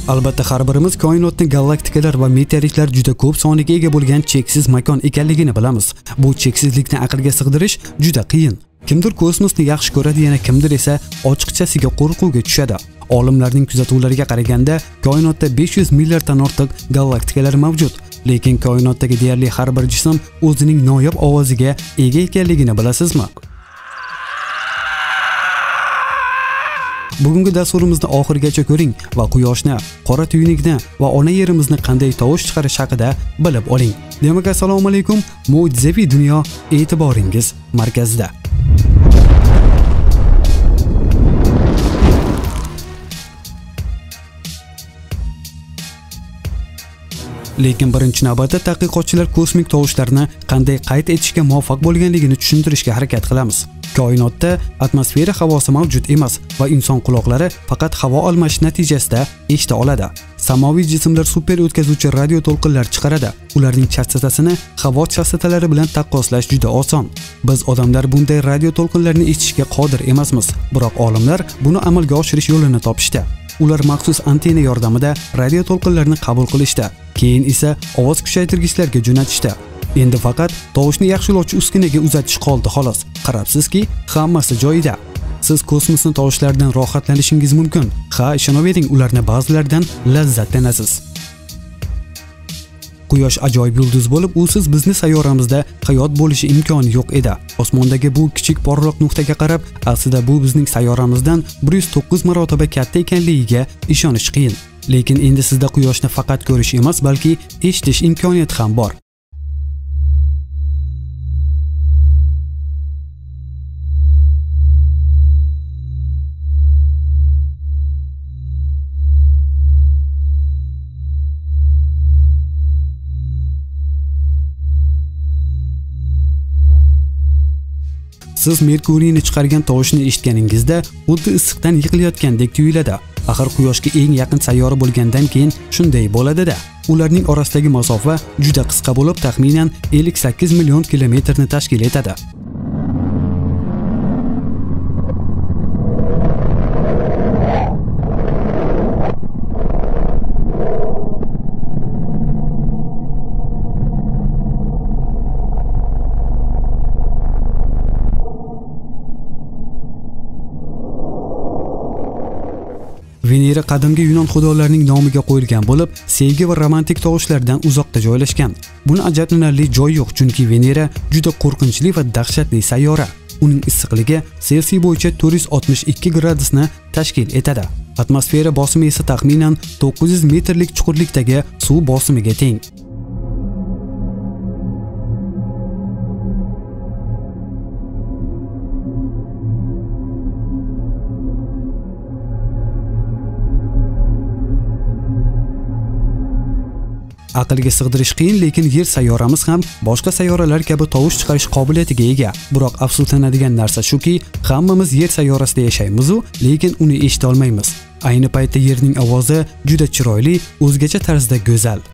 Albatta har birimiz koinotning galaktikalar va meteoritlar juda ko'p soniga ega bo'lgan cheksiz makon ekanligini bilamiz. Bu cheksizlikni aqlga sig'dirish juda qiyin. Kimdir kosmosni yaxshi ko'radi, yana kimdir esa ochiqchasiga qo'rquvga tushadi. Olimlarning kuzatuvlariga qaraganda, koinotda 500 milliarddan ortiq galaktikalar mavjud, lekin koinotdagi deyarli har bir jism o'zining noyob ovoziga ega ekanligini bilasizmi? Bugungi dasturimizni oxirigacha ko'ring va Quyoshni, qora tuynukni va ona yerimizni qanday tovush chiqarish haqida bilib oling. Demak, assalomu alaykum, mo'jizaviy dunyo e'tiboringiz markazida. Lekin birinchi navbatda tadqiqotchilar kosmik tovushlarni qanday qayd etishga muvaffaq bo'lganligini tushuntirishga harakat qilamiz. Koinotda atmosfera havosi mavjud emas va inson quloqlari faqat havo almashish natijasida eshita oladi. Samoviy jismlar super o'tkazuvchi radio to'lqinlar chiqaradi. Ularning chastotasini havo chastotalari bilan taqqoslash juda oson. Biz odamlar bunday radio to'lqinlarni eshitishga qodir emasmiz, biroq olimlar buni amalga oshirish yo'lini topishdi. Ular maxsus antena yordamida radio to'lqinlarni qabul qilishdi. Keyin esa ovoz kuchaytirgichlarga jo'natishdi. Endi faqat tovushni yaxshilovchi uskunaga uzatish qoldi xolos. Qarabsizki, hammasi joyida. Siz kosmosning tovushlaridan rohatlanishingiz mumkin. Ha, ishonavering, ularni ba'zilaridan lazzatlanasiz. Quyosh ajoyib yulduz bo'lib, usiz bizni sayyoramizda hayot bo'lishi imkoni yo'q edi. Osmondagi bu kichik porloq nuqtaga qarab, aslida bu bizning sayyoramizdan 109 marotaba katta ekanligiga ishonish qiyin. Lekin endi sizda Quyoshni faqat ko'rish emas, balki eshitish imkoniyati ham bor. Siz Merkuriyni chiqargan tovushni eshitganingizda xuddi issiqdan yiqilayotgandek tuyuladi. Axir Quyoshga eng yaqin sayyora bo'lgandan keyin shunday bo'ladi-da. Ularning orasidagi masofa juda qisqa bo'lib, taxminan 58 million kilometrni tashkil etadi. Venera qadimgi Yunon xudolarining nomiga qo'yilgan bo'lib, sevgi va romantik tovushlardan uzoqda joylashgan. Buni ajablanarli joy yo'q, chunki Venera juda qo'rqinchli va dahshatli sayyora. Uning issiqligi Selsiy bo'yicha 462 gradusni tashkil etadi. Atmosfera bosimi esa taxminan 900 metrlik chuqurlikdagi suv bosimiga teng. Aqlga sig'dirish qiyin, lekin Yer sayyoramiz ham boshqa sayyoralar kabi tovush chiqarish qobiliyatiga ega. Biroq afsuslanadigan narsa shuki, hammamiz Yer sayyorasida yashaymiz-u, lekin uni eshita olmaymiz. Ayni paytda Yerning ovozi juda chiroyli, o'zgacha tarzda go'zal.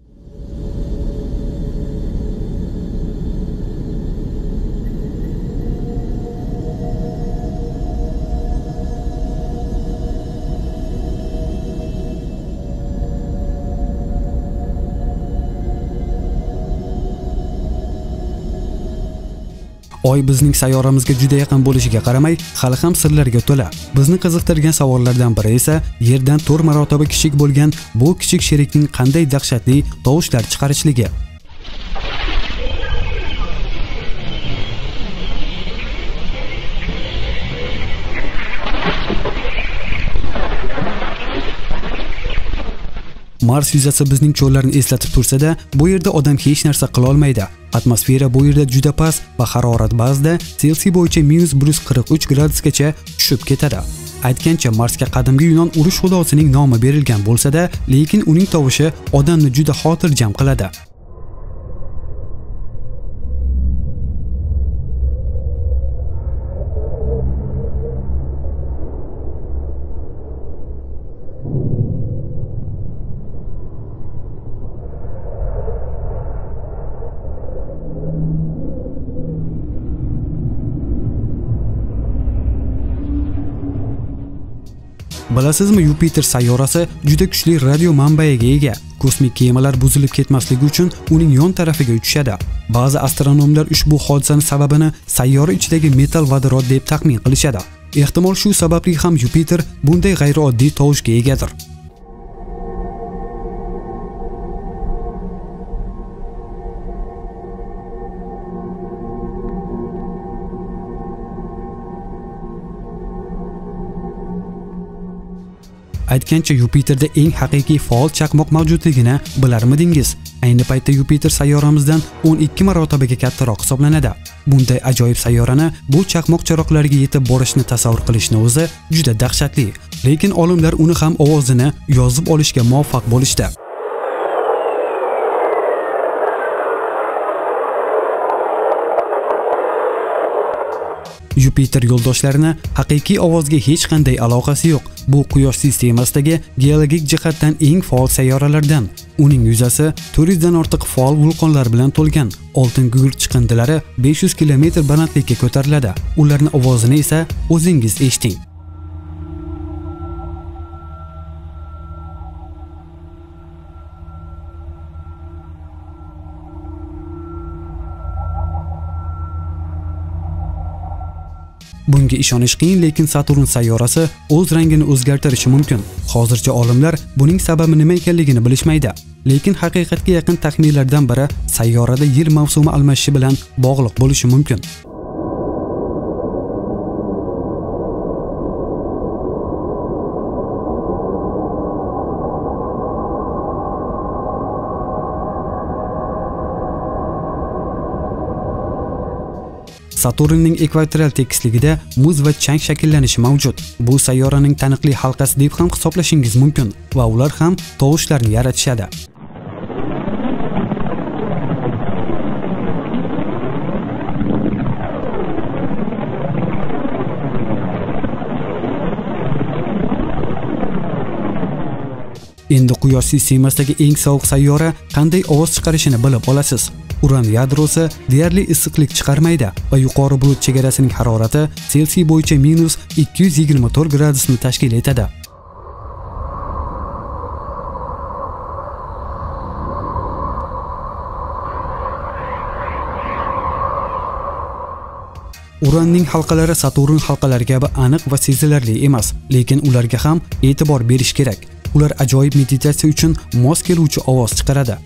Oy bizning sayyoramizga juda yaqin bo'lishiga qaramay, hali ham sirlarga to'la. Bizni qiziqtirgan savollardan biri esa Yerdan 4 marotaba kichik bo'lgan bu kichik sherikning qanday dahshatli tovushlar chiqarishligi. Mars yuzasi bizning cho'llarni eslatib tursa-da, bu yerda odam hech narsa qila olmaydi. Atmosfera bu yerda juda past va harorat ba'zida Selsiy bo'yicha -143 gradusgacha tushib ketadi. Aytgancha, Marsga qadimgi Yunon urush xudosining nomi berilgan bo'lsa-da, lekin uning tovushi odamni juda xotirjam qiladi. Bilasizmi, Yupiter sayyorasi juda kuchli radio manbaiga ega. Kosmik kemalar buzilib ketmasligi uchun uning yon tarafiga uchishadi. Ba'zi astronomlar ushbu hodisaning sababini sayyora ichidagi metal vodorod deb taxmin qilishadi. Ehtimol shu sababli ham Yupiter bunday g'ayrioddiy tovushga egadir. Aytgancha, Yupiterda eng haqiqiy faol chaqmoq mavjudligini bilarmidingiz? Ayni paytda Yupiter sayyoramizdan 12 marotabaga kattaroq hisoblanadi. Bunday ajoyib sayyorani bu chaqmoq chiroqlariga yetib borishni tasavvur qilishni o'zi juda dahshatli. Lekin olimlar uni ham ovozini yozib olishga muvaffaq bo'lishdi. Yupiter yo'ldoshlarini haqiqiy ovozga hech qanday aloqasi yo'q. Bu Quyosh sistemasidagi geologik jihatdan eng faol sayyoralardan. Uning yuzasi 400 dan ortiq faol vulqonlar bilan to'lgan. Oltin gugurt chiqindilari 500 km balandlikka ko'tariladi. Ularning ovozini esa o'zingiz eshiting. Bunga ishonish qiyin, lekin Saturn sayyorasi o'z rangini o'zgartirishi mumkin. Hozircha olimlar buning sababi nima ekanligini bilishmaydi. Lekin haqiqatga yaqin taxminlardan biri sayyorada yil mavsumi almashishi bilan bog'liq bo'lishi mumkin. Saturnning ekvatorial tekisligida muz va chang shakllanishi mavjud. Bu sayyoraning taniqli halqasi deb ham hisoblashingiz mumkin va ular ham tovushlarni yaratishadi. Endi Quyosh sistemasidagi eng sovuq sayyora qanday ovoz chiqarishini bilib olasiz. Uran yadrosi deyarli issiqlik chiqarmaydi va yuqori bulut chegarasining harorati Selsiy bo'yicha -224 gradusni tashkil etadi. Uranning halqalari Saturn halqalari kabi aniq va sezilarli emas, lekin ularga ham e'tibor berish kerak. Ular ajoyib meditatsiya uchun mos keluvchi ovoz chiqaradi.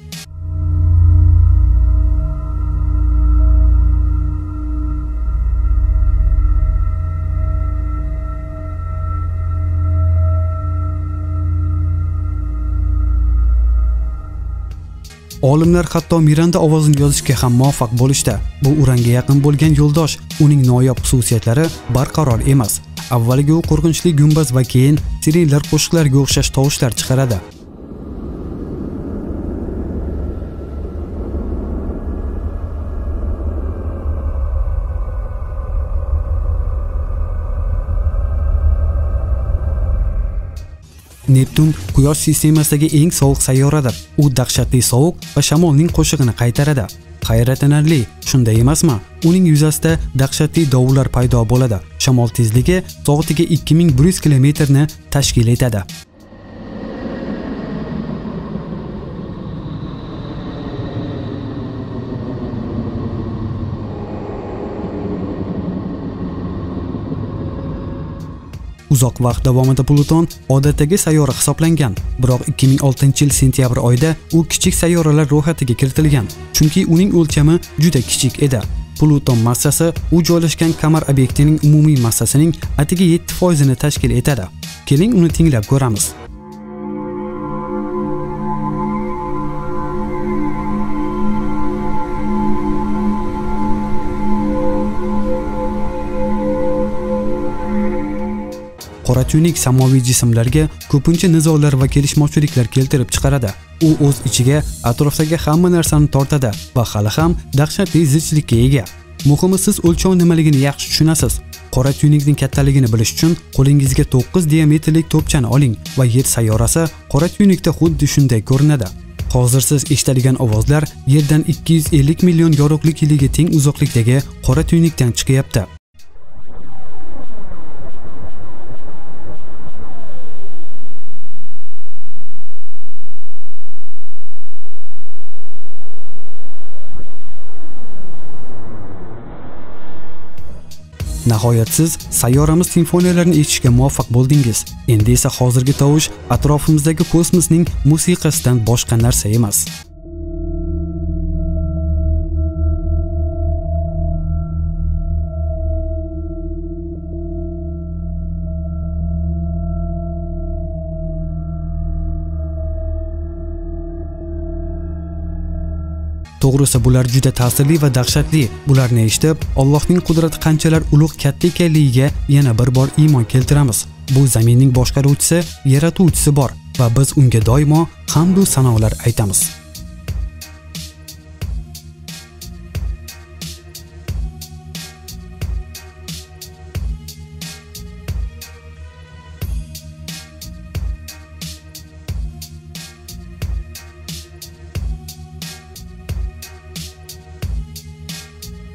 Olimlar hatto Miranda ovozini yozishga ham muvaffaq bo'lishdi. Bu Uranga yaqin bo'lgan yo'ldosh, uning noyob xususiyatlari barqaror emas. Avvaliga u qo'rqinchli gumbaz va keyin sirenlar qo'shiqlariga o'xshash tovushlar chiqaradi. Neptun Quyosh sistemasidagi eng sovuq sayyoradir. U dahshatli sovuq va shamolning qo'shig'ini qaytaradi. Hayratlanarli, shunday emasmi? Uning yuzasida dahshatli dovullar paydo bo'ladi. Shamol tezligi soatiga 2100 km ni tashkil etadi. Uzoq vaqt davomida Pluton odatdagi sayyora hisoblangan, biroq 2006-yil sentyabr oyida u kichik sayyoralar ro'yxatiga kiritilgan, chunki uning o'lchami juda kichik edi. Pluton massasi u joylashgan kamar obyektining umumiy massasining atigi 7% ni tashkil etadi. Keling uni tinglab ko'ramiz. Qora tuynuk samoviy jismlarga ko'pincha nizolar va kelishmovchiliklar keltirib chiqaradi. U o'z ichiga atrofdagi hamma narsani tortadi va hali ham dahshatli zichlikka ega. Muhimi, siz o'lchov nimaligini yaxshi tushunasiz. Qora tuynukning kattaligini bilish uchun qo'lingizga 9 diametrlik to'pchani oling va Yer sayyorasi qora tuynukda xuddi shunday ko'rinadi. Hozir siz eshitadigan ovozlar Yerdan 250 million yorug'lik yiliga teng uzoqlikdagi qora tuynukdan chiqyapti. Nihoyat siz sayyoramiz simfoniyalarini eshitishga muvaffaq bo'ldingiz. Endi esa hozirgi tovush atrofimizdagi kosmosning musiqasidan boshqa narsa emas. To'g'risi bular juda ta'sirli va dahshatli. Bularni eshitib, Allohning qudrati qanchalar ulug' katta ekanligiga yana bir bor iymon keltiramiz. Bu zaminning boshqaruvchisi, yaratuvchisi bor va biz unga doimo hamd va sanolar aytamiz.